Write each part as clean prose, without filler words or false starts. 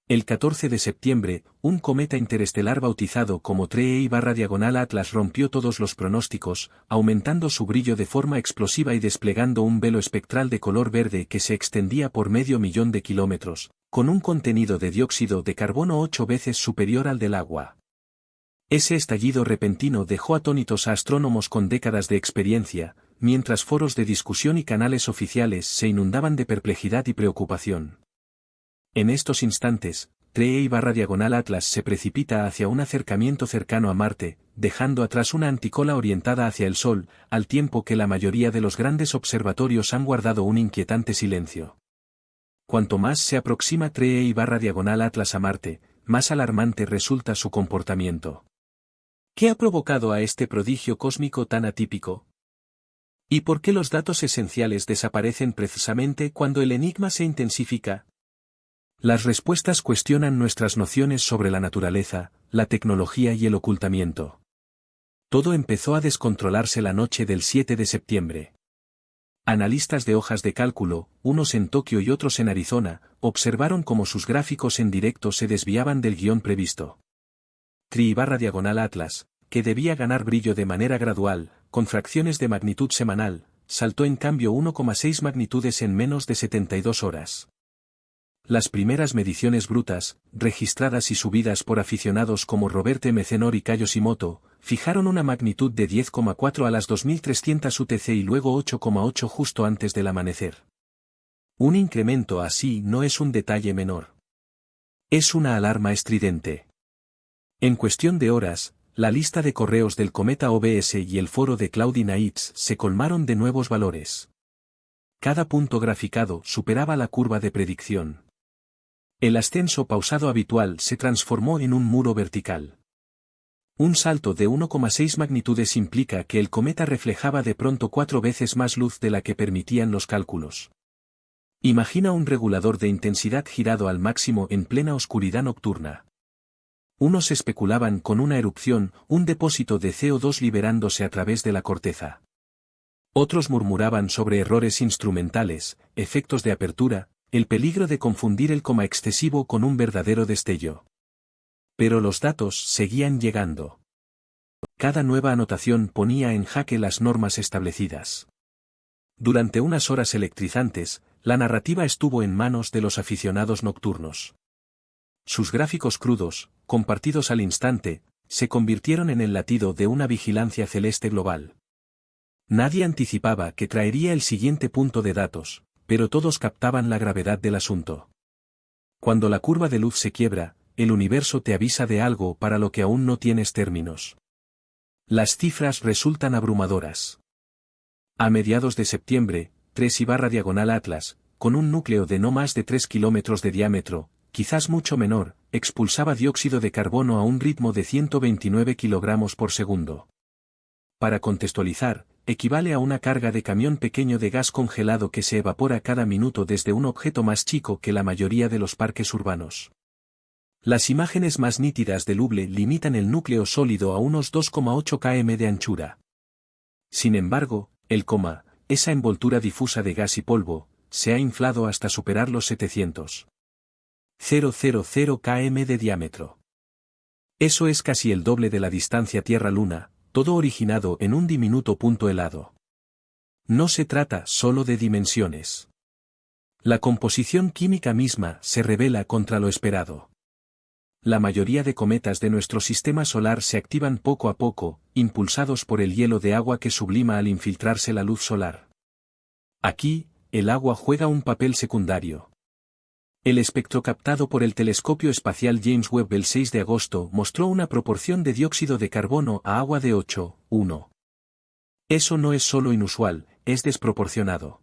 El 14 de septiembre, un cometa interestelar bautizado como 3E/Atlas rompió todos los pronósticos, aumentando su brillo de forma explosiva y desplegando un velo espectral de color verde que se extendía por medio millón de kilómetros, con un contenido de dióxido de carbono 8 veces superior al del agua. Ese estallido repentino dejó atónitos a astrónomos con décadas de experiencia, mientras foros de discusión y canales oficiales se inundaban de perplejidad y preocupación. En estos instantes, 3E/Atlas se precipita hacia un acercamiento cercano a Marte, dejando atrás una anticola orientada hacia el Sol, al tiempo que la mayoría de los grandes observatorios han guardado un inquietante silencio. Cuanto más se aproxima 3E/Atlas a Marte, más alarmante resulta su comportamiento. ¿Qué ha provocado a este prodigio cósmico tan atípico? ¿Y por qué los datos esenciales desaparecen precisamente cuando el enigma se intensifica? Las respuestas cuestionan nuestras nociones sobre la naturaleza, la tecnología y el ocultamiento. Todo empezó a descontrolarse la noche del 7 de septiembre. Analistas de hojas de cálculo, unos en Tokio y otros en Arizona, observaron cómo sus gráficos en directo se desviaban del guión previsto. 3E/Atlas, que debía ganar brillo de manera gradual, con fracciones de magnitud semanal, saltó en cambio 1,6 magnitudes en menos de 72 horas. Las primeras mediciones brutas, registradas y subidas por aficionados como Robert M. Cenor y Kayo Shimoto, fijaron una magnitud de 10,4 a las 2300 UTC y luego 8,8 justo antes del amanecer. Un incremento así no es un detalle menor. Es una alarma estridente. En cuestión de horas, la lista de correos del cometa OBS y el foro de Cloudy Nights se colmaron de nuevos valores. Cada punto graficado superaba la curva de predicción. El ascenso pausado habitual se transformó en un muro vertical. Un salto de 1,6 magnitudes implica que el cometa reflejaba de pronto 4 veces más luz de la que permitían los cálculos. Imagina un regulador de intensidad girado al máximo en plena oscuridad nocturna. Unos especulaban con una erupción, un depósito de CO2 liberándose a través de la corteza. Otros murmuraban sobre errores instrumentales, efectos de apertura, el peligro de confundir el coma excesivo con un verdadero destello. Pero los datos seguían llegando. Cada nueva anotación ponía en jaque las normas establecidas. Durante unas horas electrizantes, la narrativa estuvo en manos de los aficionados nocturnos. Sus gráficos crudos, compartidos al instante, se convirtieron en el latido de una vigilancia celeste global. Nadie anticipaba que traería el siguiente punto de datos, pero todos captaban la gravedad del asunto. Cuando la curva de luz se quiebra, el universo te avisa de algo para lo que aún no tienes términos. Las cifras resultan abrumadoras. A mediados de septiembre, 3E/Atlas, con un núcleo de no más de 3 kilómetros de diámetro, quizás mucho menor, expulsaba dióxido de carbono a un ritmo de 129 kilogramos por segundo. Para contextualizar, equivale a una carga de camión pequeño de gas congelado que se evapora cada minuto desde un objeto más chico que la mayoría de los parques urbanos. Las imágenes más nítidas del Hubble limitan el núcleo sólido a unos 2,8 km de anchura. Sin embargo, esa envoltura difusa de gas y polvo, se ha inflado hasta superar los 700,000 km de diámetro. Eso es casi el doble de la distancia Tierra-Luna, todo originado en un diminuto punto helado. No se trata solo de dimensiones. La composición química misma se revela contra lo esperado. La mayoría de cometas de nuestro sistema solar se activan poco a poco, impulsados por el hielo de agua que sublima al infiltrarse la luz solar. Aquí, el agua juega un papel secundario. El espectro captado por el telescopio espacial James Webb el 6 de agosto mostró una proporción de dióxido de carbono a agua de 8:1. Eso no es solo inusual, es desproporcionado.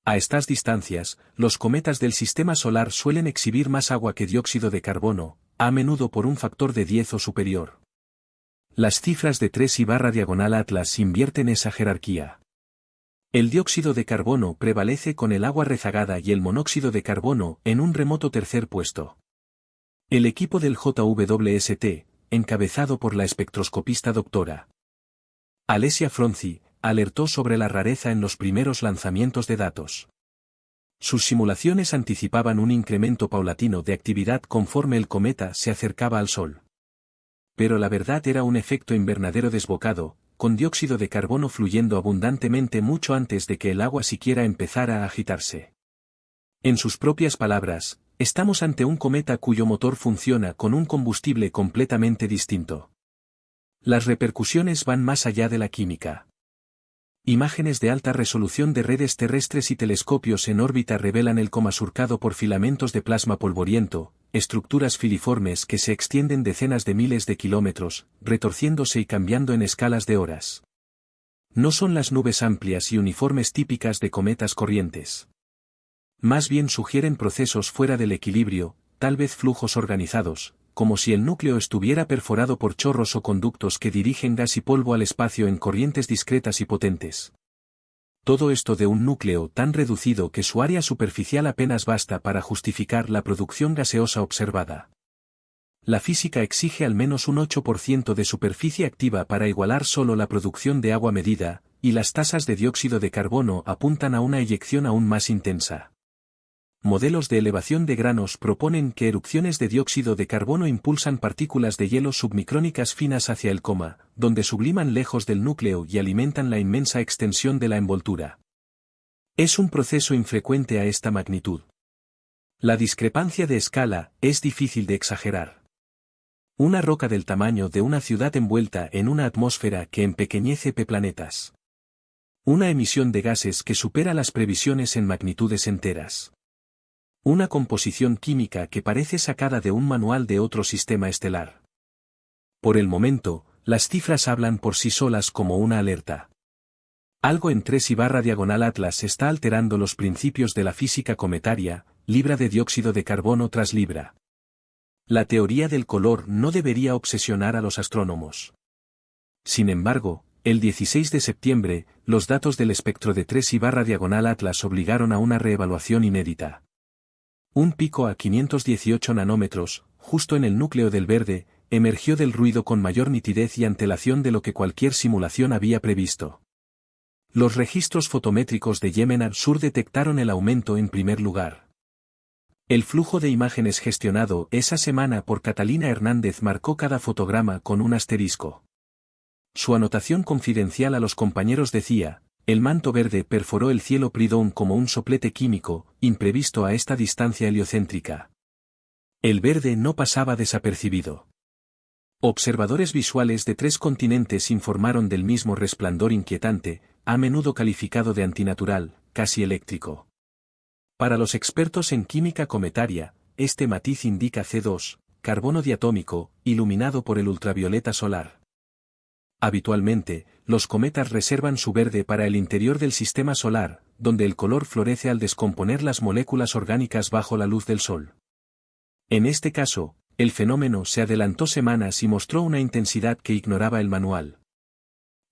A estas distancias, los cometas del sistema solar suelen exhibir más agua que dióxido de carbono, a menudo por un factor de 10 o superior. Las cifras de 3E/Atlas invierten esa jerarquía. El dióxido de carbono prevalece con el agua rezagada y el monóxido de carbono en un remoto tercer puesto. El equipo del JWST, encabezado por la espectroscopista Dra. Alessia Fronzi, alertó sobre la rareza en los primeros lanzamientos de datos. Sus simulaciones anticipaban un incremento paulatino de actividad conforme el cometa se acercaba al Sol. Pero la verdad era un efecto invernadero desbocado, con dióxido de carbono fluyendo abundantemente mucho antes de que el agua siquiera empezara a agitarse. En sus propias palabras, estamos ante un cometa cuyo motor funciona con un combustible completamente distinto. Las repercusiones van más allá de la química. Imágenes de alta resolución de redes terrestres y telescopios en órbita revelan el coma surcado por filamentos de plasma polvoriento, estructuras filiformes que se extienden decenas de miles de kilómetros, retorciéndose y cambiando en escalas de horas. No son las nubes amplias y uniformes típicas de cometas corrientes. Más bien sugieren procesos fuera del equilibrio, tal vez flujos organizados, como si el núcleo estuviera perforado por chorros o conductos que dirigen gas y polvo al espacio en corrientes discretas y potentes. Todo esto de un núcleo tan reducido que su área superficial apenas basta para justificar la producción gaseosa observada. La física exige al menos un 8% de superficie activa para igualar solo la producción de agua medida, y las tasas de dióxido de carbono apuntan a una eyección aún más intensa. Modelos de elevación de granos proponen que erupciones de dióxido de carbono impulsan partículas de hielo submicrónicas finas hacia el coma, donde subliman lejos del núcleo y alimentan la inmensa extensión de la envoltura. Es un proceso infrecuente a esta magnitud. La discrepancia de escala es difícil de exagerar. Una roca del tamaño de una ciudad envuelta en una atmósfera que empequeñece planetas. Una emisión de gases que supera las previsiones en magnitudes enteras. Una composición química que parece sacada de un manual de otro sistema estelar. Por el momento, las cifras hablan por sí solas como una alerta. Algo en 3/Atlas está alterando los principios de la física cometaria, libra de dióxido de carbono tras libra. La teoría del color no debería obsesionar a los astrónomos. Sin embargo, el 16 de septiembre, los datos del espectro de 3/Atlas obligaron a una reevaluación inédita. Un pico a 518 nanómetros, justo en el núcleo del verde, emergió del ruido con mayor nitidez y antelación de lo que cualquier simulación había previsto. Los registros fotométricos de Yemen al sur detectaron el aumento en primer lugar. El flujo de imágenes gestionado esa semana por Catalina Hernández marcó cada fotograma con un asterisco. Su anotación confidencial a los compañeros decía: el manto verde perforó el cielo Pridón como un soplete químico, imprevisto a esta distancia heliocéntrica. El verde no pasaba desapercibido. Observadores visuales de 3 continentes informaron del mismo resplandor inquietante, a menudo calificado de antinatural, casi eléctrico. Para los expertos en química cometaria, este matiz indica C2, carbono diatómico, iluminado por el ultravioleta solar. Habitualmente, los cometas reservan su verde para el interior del sistema solar, donde el color florece al descomponer las moléculas orgánicas bajo la luz del Sol. En este caso, el fenómeno se adelantó semanas y mostró una intensidad que ignoraba el manual.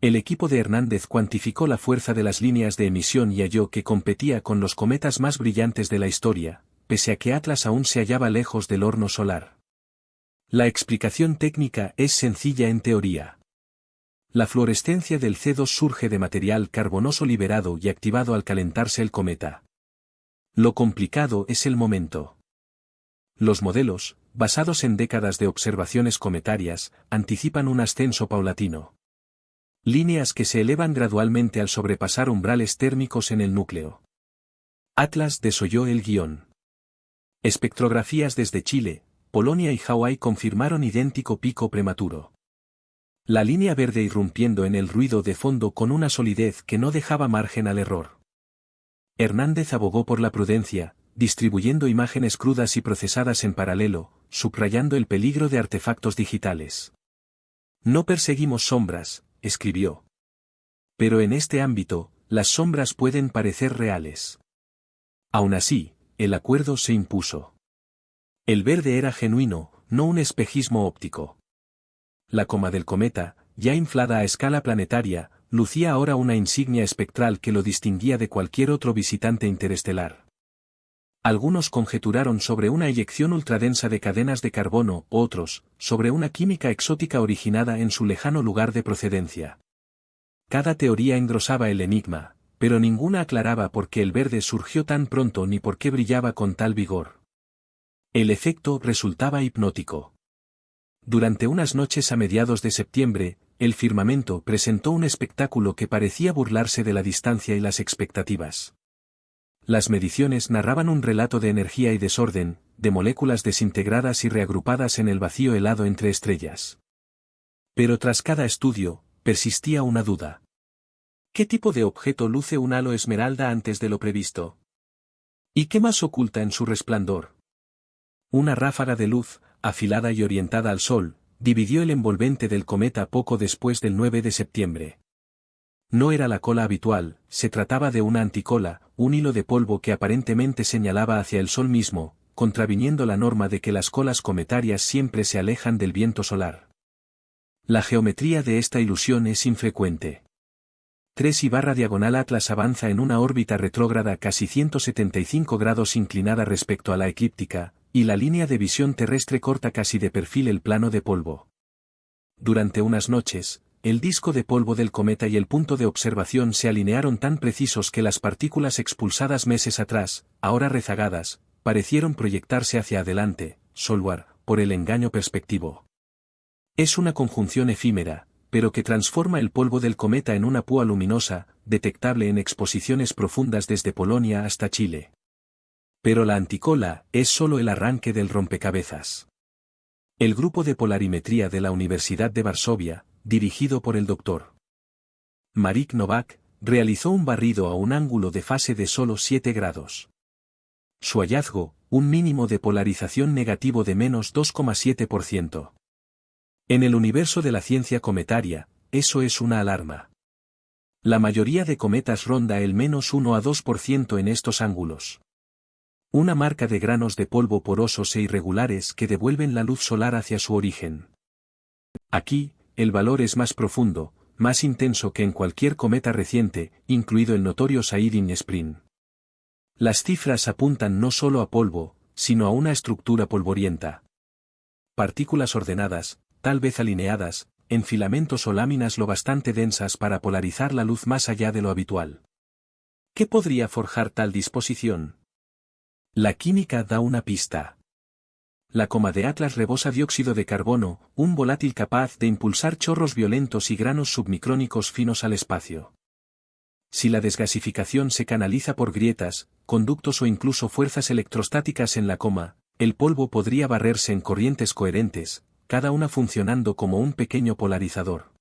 El equipo de Hernández cuantificó la fuerza de las líneas de emisión y halló que competía con los cometas más brillantes de la historia, pese a que Atlas aún se hallaba lejos del horno solar. La explicación técnica es sencilla en teoría. La fluorescencia del C2 surge de material carbonoso liberado y activado al calentarse el cometa. Lo complicado es el momento. Los modelos, basados en décadas de observaciones cometarias, anticipan un ascenso paulatino. Líneas que se elevan gradualmente al sobrepasar umbrales térmicos en el núcleo. Atlas desoyó el guión. Espectrografías desde Chile, Polonia y Hawái confirmaron idéntico pico prematuro. La línea verde irrumpiendo en el ruido de fondo con una solidez que no dejaba margen al error. Hernández abogó por la prudencia, distribuyendo imágenes crudas y procesadas en paralelo, subrayando el peligro de artefactos digitales. No perseguimos sombras, escribió. Pero en este ámbito, las sombras pueden parecer reales. Aún así, el acuerdo se impuso. El verde era genuino, no un espejismo óptico. La coma del cometa, ya inflada a escala planetaria, lucía ahora una insignia espectral que lo distinguía de cualquier otro visitante interestelar. Algunos conjeturaron sobre una eyección ultradensa de cadenas de carbono, otros, sobre una química exótica originada en su lejano lugar de procedencia. Cada teoría engrosaba el enigma, pero ninguna aclaraba por qué el verde surgió tan pronto ni por qué brillaba con tal vigor. El efecto resultaba hipnótico. Durante unas noches a mediados de septiembre, el firmamento presentó un espectáculo que parecía burlarse de la distancia y las expectativas. Las mediciones narraban un relato de energía y desorden, de moléculas desintegradas y reagrupadas en el vacío helado entre estrellas. Pero tras cada estudio, persistía una duda. ¿Qué tipo de objeto luce un halo esmeralda antes de lo previsto? ¿Y qué más oculta en su resplandor? Una ráfaga de luz, afilada y orientada al Sol, dividió el envolvente del cometa poco después del 9 de septiembre. No era la cola habitual, se trataba de una anticola, un hilo de polvo que aparentemente señalaba hacia el Sol mismo, contraviniendo la norma de que las colas cometarias siempre se alejan del viento solar. La geometría de esta ilusión es infrecuente. 3/diagonal Atlas avanza en una órbita retrógrada casi 175 grados inclinada respecto a la eclíptica, y la línea de visión terrestre corta casi de perfil el plano de polvo. Durante unas noches, el disco de polvo del cometa y el punto de observación se alinearon tan precisos que las partículas expulsadas meses atrás, ahora rezagadas, parecieron proyectarse hacia adelante, solwar, por el engaño perspectivo. Es una conjunción efímera, pero que transforma el polvo del cometa en una púa luminosa, detectable en exposiciones profundas desde Polonia hasta Chile. Pero la anticola es solo el arranque del rompecabezas. El grupo de polarimetría de la Universidad de Varsovia, dirigido por el Dr. Marek Nowak, realizó un barrido a un ángulo de fase de solo 7 grados. Su hallazgo, un mínimo de polarización negativo de menos 2,7%. En el universo de la ciencia cometaria, eso es una alarma. La mayoría de cometas ronda el menos 1 a 2% en estos ángulos. Una marca de granos de polvo porosos e irregulares que devuelven la luz solar hacia su origen. Aquí, el valor es más profundo, más intenso que en cualquier cometa reciente, incluido el notorio Saidin-Spring. Las cifras apuntan no solo a polvo, sino a una estructura polvorienta. Partículas ordenadas, tal vez alineadas, en filamentos o láminas lo bastante densas para polarizar la luz más allá de lo habitual. ¿Qué podría forjar tal disposición? La química da una pista. La coma de Atlas rebosa dióxido de carbono, un volátil capaz de impulsar chorros violentos y granos submicrónicos finos al espacio. Si la desgasificación se canaliza por grietas, conductos o incluso fuerzas electrostáticas en la coma, el polvo podría barrerse en corrientes coherentes, cada una funcionando como un pequeño polarizador.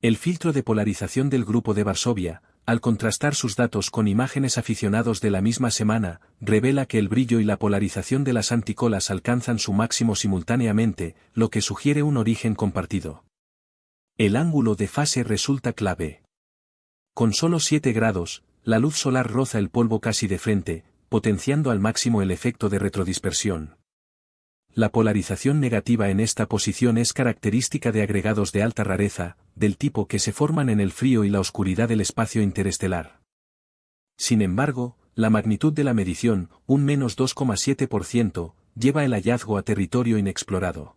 El filtro de polarización del grupo de Varsovia, al contrastar sus datos con imágenes aficionados de la misma semana, revela que el brillo y la polarización de las anticolas alcanzan su máximo simultáneamente, lo que sugiere un origen compartido. El ángulo de fase resulta clave. Con solo 7 grados, la luz solar roza el polvo casi de frente, potenciando al máximo el efecto de retrodispersión. La polarización negativa en esta posición es característica de agregados de alta rareza, del tipo que se forman en el frío y la oscuridad del espacio interestelar. Sin embargo, la magnitud de la medición, un menos 2,7%, lleva el hallazgo a territorio inexplorado.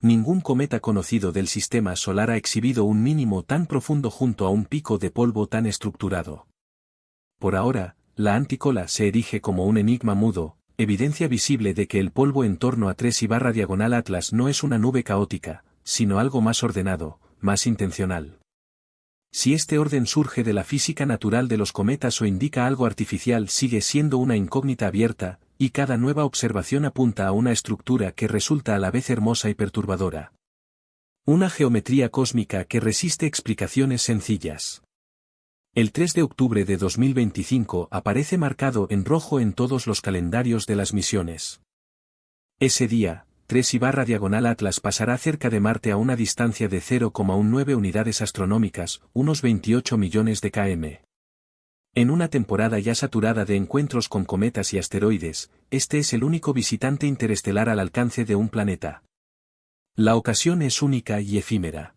Ningún cometa conocido del sistema solar ha exhibido un mínimo tan profundo junto a un pico de polvo tan estructurado. Por ahora, la anticola se erige como un enigma mudo, evidencia visible de que el polvo en torno a 3/diagonal Atlas no es una nube caótica, sino algo más ordenado, más intencional. Si este orden surge de la física natural de los cometas o indica algo artificial sigue siendo una incógnita abierta, y cada nueva observación apunta a una estructura que resulta a la vez hermosa y perturbadora. Una geometría cósmica que resiste explicaciones sencillas. El 3 de octubre de 2025 aparece marcado en rojo en todos los calendarios de las misiones. Ese día, 3/diagonal Atlas pasará cerca de Marte a una distancia de 0,19 unidades astronómicas, unos 28 millones de km. En una temporada ya saturada de encuentros con cometas y asteroides, este es el único visitante interestelar al alcance de un planeta. La ocasión es única y efímera.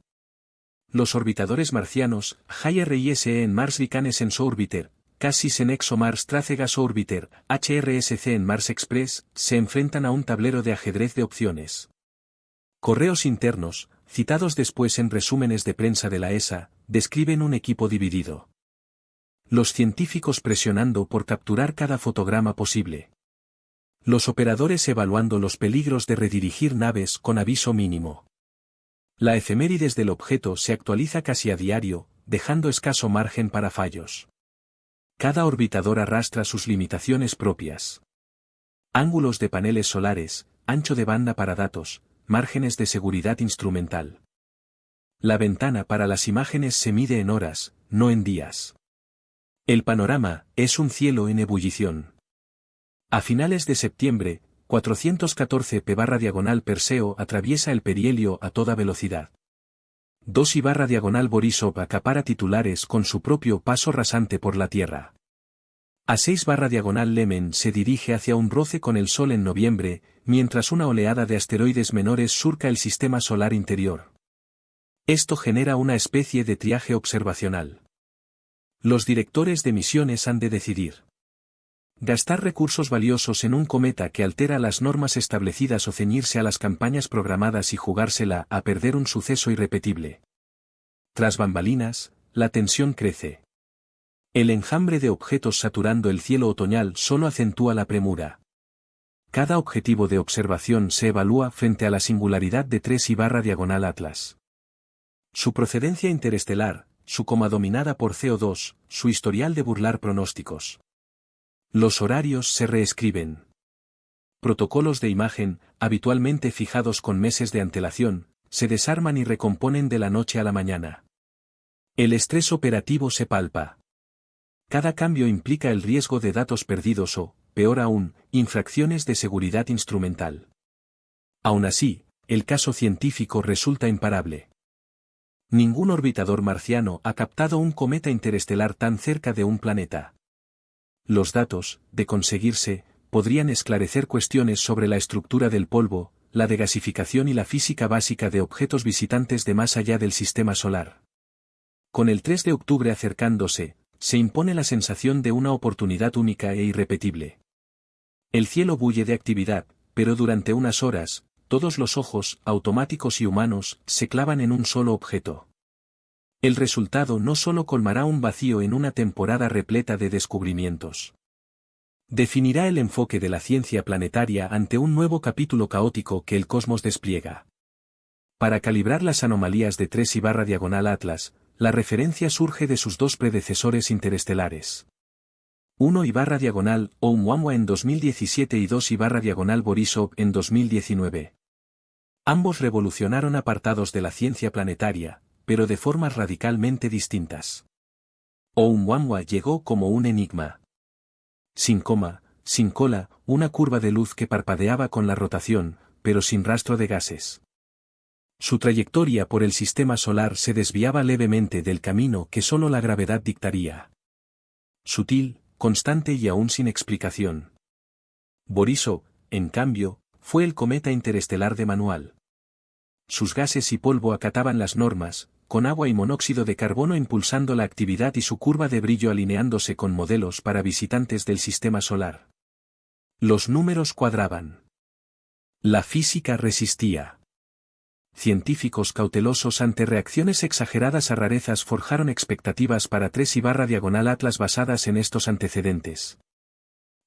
Los orbitadores marcianos, HIRISE en Mars Reconnaissance Orbiter, Cassis en ExoMars Trace Gas Orbiter, HRSC en Mars Express, se enfrentan a un tablero de ajedrez de opciones. Correos internos, citados después en resúmenes de prensa de la ESA, describen un equipo dividido. Los científicos presionando por capturar cada fotograma posible. Los operadores evaluando los peligros de redirigir naves con aviso mínimo. La efemérides del objeto se actualiza casi a diario, dejando escaso margen para fallos. Cada orbitador arrastra sus limitaciones propias. Ángulos de paneles solares, ancho de banda para datos, márgenes de seguridad instrumental. La ventana para las imágenes se mide en horas, no en días. El panorama es un cielo en ebullición. A finales de septiembre, 414 p/Perseo atraviesa el perihelio a toda velocidad. 2 Borisov acapara titulares con su propio paso rasante por la Tierra. A 6 Lemen se dirige hacia un roce con el Sol en noviembre, mientras una oleada de asteroides menores surca el sistema solar interior. Esto genera una especie de triaje observacional. Los directores de misiones han de decidir. Gastar recursos valiosos en un cometa que altera las normas establecidas o ceñirse a las campañas programadas y jugársela a perder un suceso irrepetible. Tras bambalinas, la tensión crece. El enjambre de objetos saturando el cielo otoñal solo acentúa la premura. Cada objetivo de observación se evalúa frente a la singularidad de 3I/Atlas. Su procedencia interestelar, su coma dominada por CO2, su historial de burlar pronósticos. Los horarios se reescriben. Protocolos de imagen, habitualmente fijados con meses de antelación, se desarman y recomponen de la noche a la mañana. El estrés operativo se palpa. Cada cambio implica el riesgo de datos perdidos o, peor aún, infracciones de seguridad instrumental. Aún así, el caso científico resulta imparable. Ningún orbitador marciano ha captado un cometa interestelar tan cerca de un planeta. Los datos, de conseguirse, podrían esclarecer cuestiones sobre la estructura del polvo, la degasificación y la física básica de objetos visitantes de más allá del sistema solar. Con el 3 de octubre acercándose, se impone la sensación de una oportunidad única e irrepetible. El cielo bulle de actividad, pero durante unas horas, todos los ojos, automáticos y humanos, se clavan en un solo objeto. El resultado no solo colmará un vacío en una temporada repleta de descubrimientos. Definirá el enfoque de la ciencia planetaria ante un nuevo capítulo caótico que el cosmos despliega. Para calibrar las anomalías de 3I/Atlas, la referencia surge de sus dos predecesores interestelares. 1I/Oumuamua en 2017 y 2I/Borisov en 2019. Ambos revolucionaron apartados de la ciencia planetaria, pero de formas radicalmente distintas. Oumuamua llegó como un enigma. Sin coma, sin cola, una curva de luz que parpadeaba con la rotación, pero sin rastro de gases. Su trayectoria por el sistema solar se desviaba levemente del camino que solo la gravedad dictaría. Sutil, constante y aún sin explicación. Borisov, en cambio, fue el cometa interestelar de manual. Sus gases y polvo acataban las normas, con agua y monóxido de carbono impulsando la actividad y su curva de brillo alineándose con modelos para visitantes del sistema solar. Los números cuadraban. La física resistía. Científicos cautelosos ante reacciones exageradas a rarezas forjaron expectativas para 3I/Atlas basadas en estos antecedentes.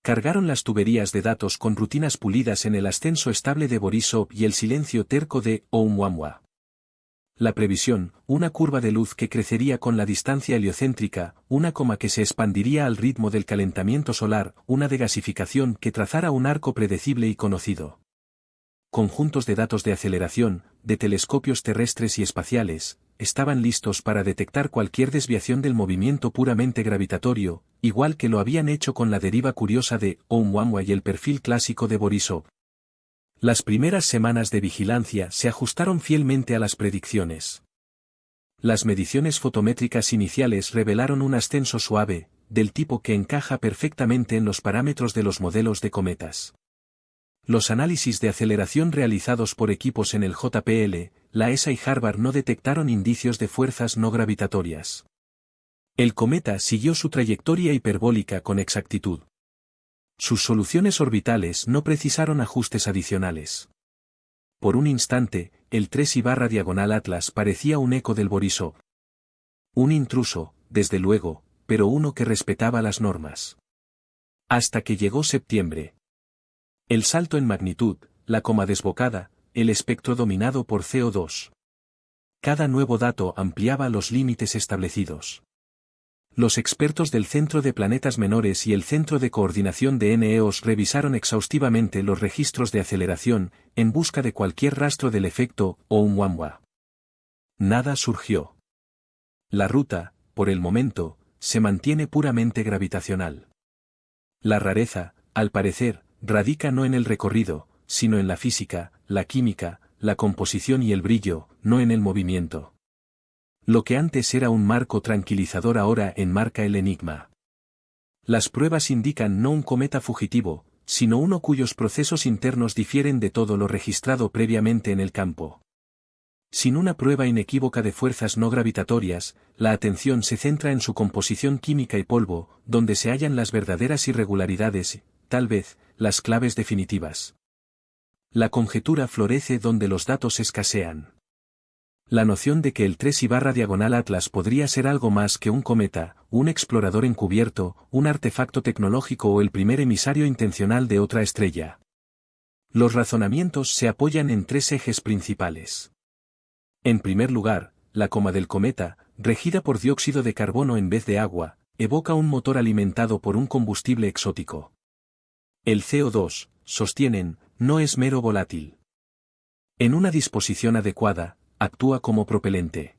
Cargaron las tuberías de datos con rutinas pulidas en el ascenso estable de Borisov y el silencio terco de Oumuamua. La previsión, una curva de luz que crecería con la distancia heliocéntrica, una coma que se expandiría al ritmo del calentamiento solar, una degasificación que trazara un arco predecible y conocido. Conjuntos de datos de aceleración, de telescopios terrestres y espaciales, estaban listos para detectar cualquier desviación del movimiento puramente gravitatorio, igual que lo habían hecho con la deriva curiosa de Oumuamua y el perfil clásico de Borisov. Las primeras semanas de vigilancia se ajustaron fielmente a las predicciones. Las mediciones fotométricas iniciales revelaron un ascenso suave, del tipo que encaja perfectamente en los parámetros de los modelos de cometas. Los análisis de aceleración realizados por equipos en el JPL, la ESA y Harvard no detectaron indicios de fuerzas no gravitatorias. El cometa siguió su trayectoria hiperbólica con exactitud. Sus soluciones orbitales no precisaron ajustes adicionales. Por un instante, el 3I/Atlas parecía un eco del Borisov. Un intruso, desde luego, pero uno que respetaba las normas. Hasta que llegó septiembre. El salto en magnitud, la coma desbocada, el espectro dominado por CO2. Cada nuevo dato ampliaba los límites establecidos. Los expertos del Centro de Planetas Menores y el Centro de Coordinación de NEOS revisaron exhaustivamente los registros de aceleración, en busca de cualquier rastro del efecto Oumuamua. Nada surgió. La ruta, por el momento, se mantiene puramente gravitacional. La rareza, al parecer, radica no en el recorrido, sino en la física, la química, la composición y el brillo, no en el movimiento. Lo que antes era un marco tranquilizador ahora enmarca el enigma. Las pruebas indican no un cometa fugitivo, sino uno cuyos procesos internos difieren de todo lo registrado previamente en el campo. Sin una prueba inequívoca de fuerzas no gravitatorias, la atención se centra en su composición química y polvo, donde se hallan las verdaderas irregularidades, tal vez, las claves definitivas. La conjetura florece donde los datos escasean. La noción de que el 3/Atlas podría ser algo más que un cometa, un explorador encubierto, un artefacto tecnológico o el primer emisario intencional de otra estrella. Los razonamientos se apoyan en tres ejes principales. En primer lugar, la coma del cometa, regida por dióxido de carbono en vez de agua, evoca un motor alimentado por un combustible exótico. El CO2, sostienen, no es mero volátil. En una disposición adecuada, actúa como propelente.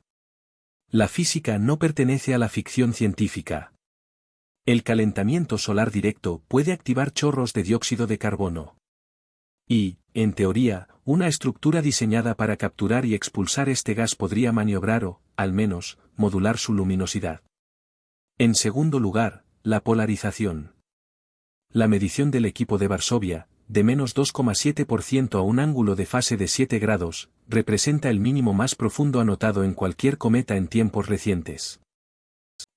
La física no pertenece a la ficción científica. El calentamiento solar directo puede activar chorros de dióxido de carbono. Y, en teoría, una estructura diseñada para capturar y expulsar este gas podría maniobrar o, al menos, modular su luminosidad. En segundo lugar, la polarización. La medición del equipo de Varsovia, de menos 2,7% a un ángulo de fase de 7 grados, representa el mínimo más profundo anotado en cualquier cometa en tiempos recientes.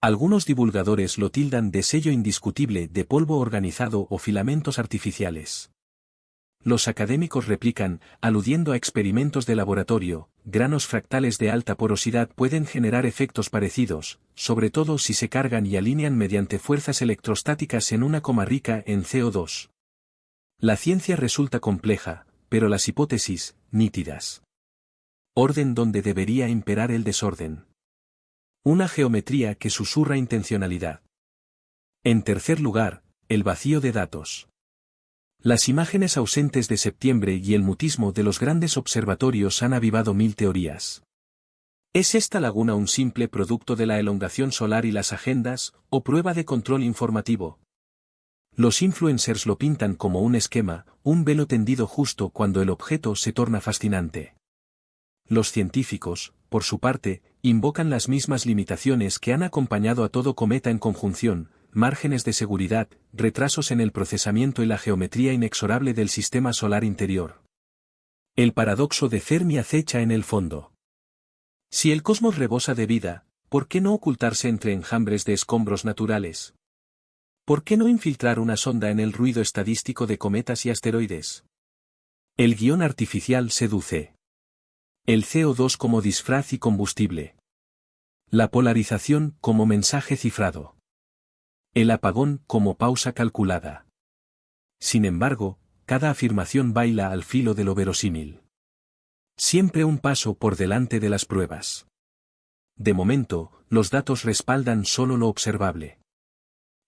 Algunos divulgadores lo tildan de sello indiscutible de polvo organizado o filamentos artificiales. Los académicos replican, aludiendo a experimentos de laboratorio, granos fractales de alta porosidad pueden generar efectos parecidos, sobre todo si se cargan y alinean mediante fuerzas electrostáticas en una coma rica en CO2. La ciencia resulta compleja, pero las hipótesis, nítidas. Orden donde debería imperar el desorden. Una geometría que susurra intencionalidad. En tercer lugar, el vacío de datos. Las imágenes ausentes de septiembre y el mutismo de los grandes observatorios han avivado mil teorías. ¿Es esta laguna un simple producto de la elongación solar y las agendas, o prueba de control informativo? Los influencers lo pintan como un esquema, un velo tendido justo cuando el objeto se torna fascinante. Los científicos, por su parte, invocan las mismas limitaciones que han acompañado a todo cometa en conjunción, márgenes de seguridad, retrasos en el procesamiento y la geometría inexorable del sistema solar interior. El paradoxo de Fermi acecha en el fondo. Si el cosmos rebosa de vida, ¿por qué no ocultarse entre enjambres de escombros naturales? ¿Por qué no infiltrar una sonda en el ruido estadístico de cometas y asteroides? El guión artificial seduce. El CO2 como disfraz y combustible. La polarización como mensaje cifrado. El apagón como pausa calculada. Sin embargo, cada afirmación baila al filo de lo verosímil. Siempre un paso por delante de las pruebas. De momento, los datos respaldan solo lo observable.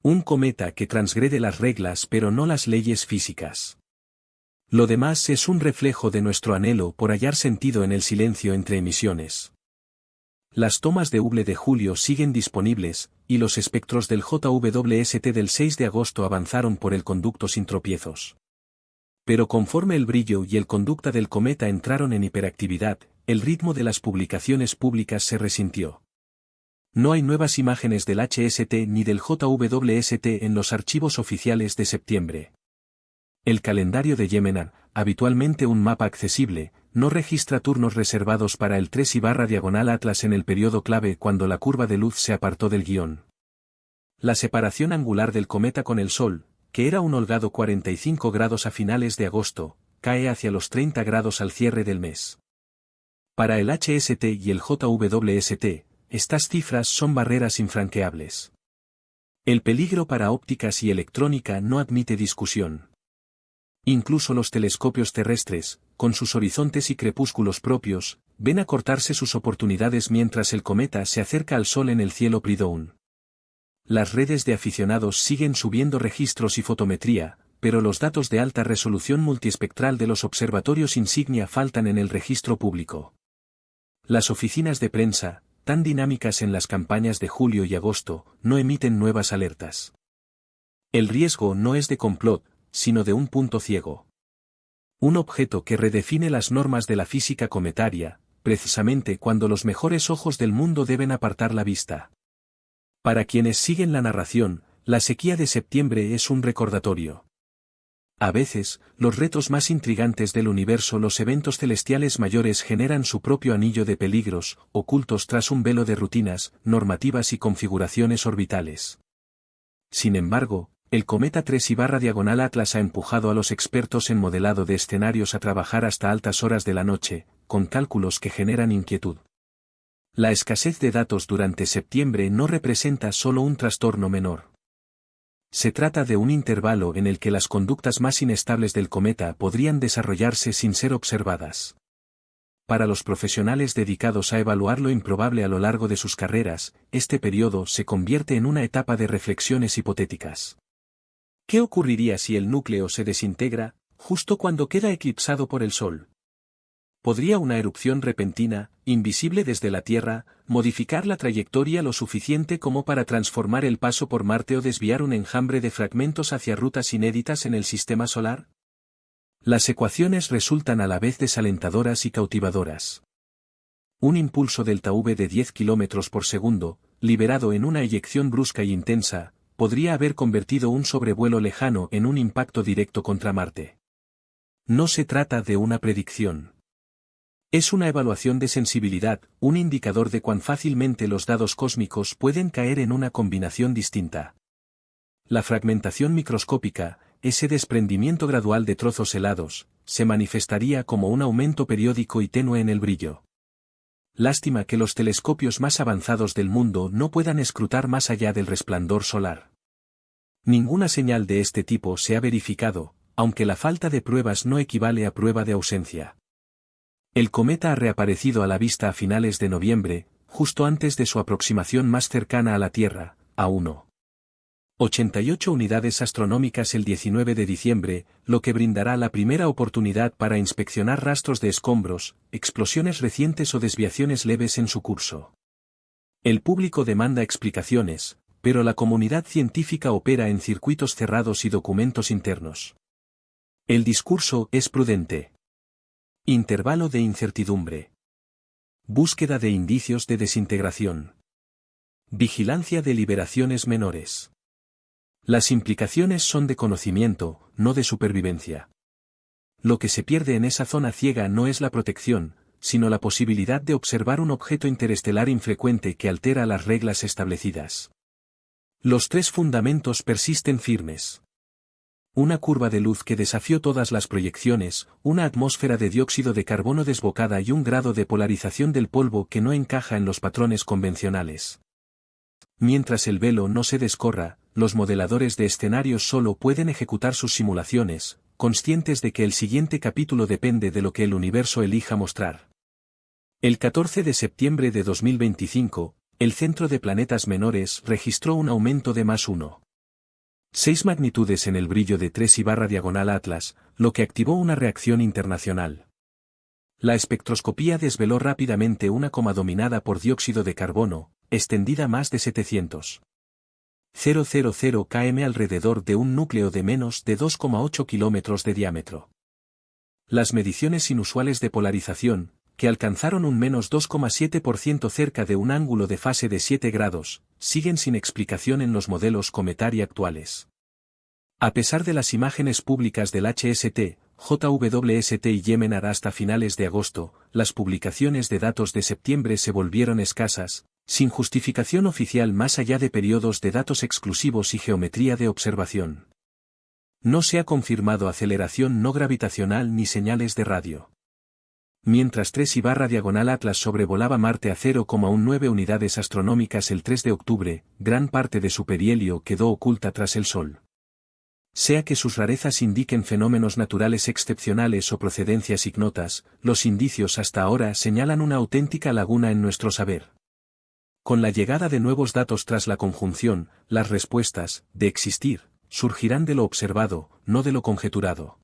Un cometa que transgrede las reglas pero no las leyes físicas. Lo demás es un reflejo de nuestro anhelo por hallar sentido en el silencio entre emisiones. Las tomas de Hubble de julio siguen disponibles, y los espectros del JWST del 6 de agosto avanzaron por el conducto sin tropiezos. Pero conforme el brillo y el conducta del cometa entraron en hiperactividad, el ritmo de las publicaciones públicas se resintió. No hay nuevas imágenes del HST ni del JWST en los archivos oficiales de septiembre. El calendario de Yemenan, habitualmente un mapa accesible, no registra turnos reservados para el 3/Atlas en el periodo clave cuando la curva de luz se apartó del guión. La separación angular del cometa con el Sol, que era un holgado 45 grados a finales de agosto, cae hacia los 30 grados al cierre del mes. Para el HST y el JWST, estas cifras son barreras infranqueables. El peligro para ópticas y electrónica no admite discusión. Incluso los telescopios terrestres, con sus horizontes y crepúsculos propios, ven acortarse sus oportunidades mientras el cometa se acerca al Sol en el cielo Prydhoun. Las redes de aficionados siguen subiendo registros y fotometría, pero los datos de alta resolución multiespectral de los observatorios insignia faltan en el registro público. Las oficinas de prensa, tan dinámicas en las campañas de julio y agosto, no emiten nuevas alertas. El riesgo no es de complot, sino de un punto ciego. Un objeto que redefine las normas de la física cometaria, precisamente cuando los mejores ojos del mundo deben apartar la vista. Para quienes siguen la narración, la sequía de septiembre es un recordatorio. A veces, los retos más intrigantes del universo, los eventos celestiales mayores, generan su propio anillo de peligros, ocultos tras un velo de rutinas, normativas y configuraciones orbitales. Sin embargo, el cometa 3/Atlas ha empujado a los expertos en modelado de escenarios a trabajar hasta altas horas de la noche, con cálculos que generan inquietud. La escasez de datos durante septiembre no representa solo un trastorno menor. Se trata de un intervalo en el que las conductas más inestables del cometa podrían desarrollarse sin ser observadas. Para los profesionales dedicados a evaluar lo improbable a lo largo de sus carreras, este periodo se convierte en una etapa de reflexiones hipotéticas. ¿Qué ocurriría si el núcleo se desintegra, justo cuando queda eclipsado por el Sol? ¿Podría una erupción repentina, invisible desde la Tierra, modificar la trayectoria lo suficiente como para transformar el paso por Marte o desviar un enjambre de fragmentos hacia rutas inéditas en el sistema solar? Las ecuaciones resultan a la vez desalentadoras y cautivadoras. Un impulso delta V de 10 km por segundo, liberado en una eyección brusca y intensa, podría haber convertido un sobrevuelo lejano en un impacto directo contra Marte. No se trata de una predicción. Es una evaluación de sensibilidad, un indicador de cuán fácilmente los dados cósmicos pueden caer en una combinación distinta. La fragmentación microscópica, ese desprendimiento gradual de trozos helados, se manifestaría como un aumento periódico y tenue en el brillo. Lástima que los telescopios más avanzados del mundo no puedan escrutar más allá del resplandor solar. Ninguna señal de este tipo se ha verificado, aunque la falta de pruebas no equivale a prueba de ausencia. El cometa ha reaparecido a la vista a finales de noviembre, justo antes de su aproximación más cercana a la Tierra, a 1,88 unidades astronómicas el 19 de diciembre, lo que brindará la primera oportunidad para inspeccionar rastros de escombros, explosiones recientes o desviaciones leves en su curso. El público demanda explicaciones, pero la comunidad científica opera en circuitos cerrados y documentos internos. El discurso es prudente. Intervalo de incertidumbre. Búsqueda de indicios de desintegración. Vigilancia de liberaciones menores. Las implicaciones son de conocimiento, no de supervivencia. Lo que se pierde en esa zona ciega no es la protección, sino la posibilidad de observar un objeto interestelar infrecuente que altera las reglas establecidas. Los tres fundamentos persisten firmes. Una curva de luz que desafió todas las proyecciones, una atmósfera de dióxido de carbono desbocada y un grado de polarización del polvo que no encaja en los patrones convencionales. Mientras el velo no se descorra, los modeladores de escenarios solo pueden ejecutar sus simulaciones, conscientes de que el siguiente capítulo depende de lo que el universo elija mostrar. El 14 de septiembre de 2025, el Centro de Planetas Menores registró un aumento de más 1,6 magnitudes en el brillo de 3/Atlas, lo que activó una reacción internacional. La espectroscopía desveló rápidamente una coma dominada por dióxido de carbono, extendida más de 700,000 km alrededor de un núcleo de menos de 2,8 kilómetros de diámetro. Las mediciones inusuales de polarización, que alcanzaron un menos 2,7% cerca de un ángulo de fase de 7 grados, siguen sin explicación en los modelos cometari actuales. A pesar de las imágenes públicas del HST, JWST y Gemini hasta finales de agosto, las publicaciones de datos de septiembre se volvieron escasas, sin justificación oficial más allá de periodos de datos exclusivos y geometría de observación. No se ha confirmado aceleración no gravitacional ni señales de radio. Mientras 3/diagonal Atlas sobrevolaba Marte a 0,19 unidades astronómicas el 3 de octubre, gran parte de su perihelio quedó oculta tras el Sol. Sea que sus rarezas indiquen fenómenos naturales excepcionales o procedencias ignotas, los indicios hasta ahora señalan una auténtica laguna en nuestro saber. Con la llegada de nuevos datos tras la conjunción, las respuestas, de existir, surgirán de lo observado, no de lo conjeturado.